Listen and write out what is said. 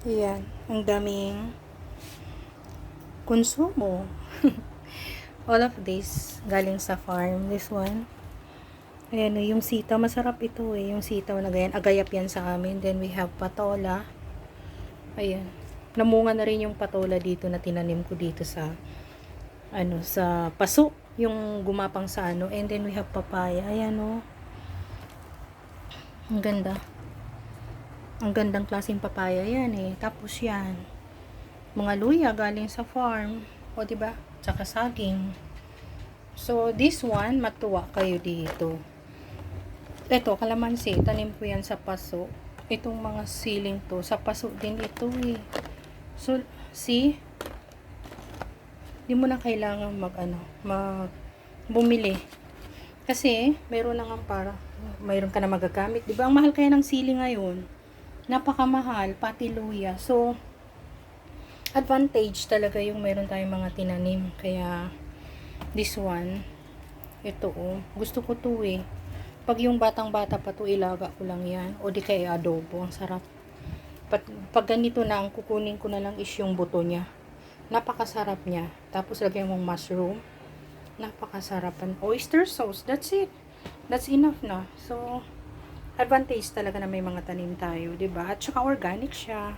Ayan, ang daming konsumo. All of this galing sa farm. This one. Ayan, yung sitaw. Masarap ito eh. Yung sitaw na ganyan. Agayap yan sa amin. Then we have patola. Ayan. Namunga na rin yung patola dito na tinanim ko dito sa sa paso. Yung gumapang sa ano. And then we have papaya. Ayan oh. Ang ganda. Ang gandang klaseng papaya yan eh. Tapos yan. Mga luya galing sa farm. O diba? Tsaka saging. So, this one, matuwa kayo dito. Ito, kalamansi. Tanim ko yan sa paso. Itong mga siling to. Sa paso din ito eh. So, see? Di mo na kailangan bumili. Kasi, meron na nga mayroon ka na magagamit. Di ba? Ang mahal kaya ng sili ngayon. Napakamahal. Pati luya. So, advantage talaga yung meron tayong mga tinanim. Kaya, this one, ito oh. Gusto ko to eh. Pag yung batang-bata pa to, ilaga ko lang yan. O di kaya adobo. Ang sarap. Pag ganito na, ang kukunin ko na lang is yung buto niya. Napakasarap niya. Tapos lagyan mong mushroom. Napakasarapan. Oyster sauce. That's it. That's enough na. So, advantage talaga na may mga tanim tayo. Diba? At saka organic siya.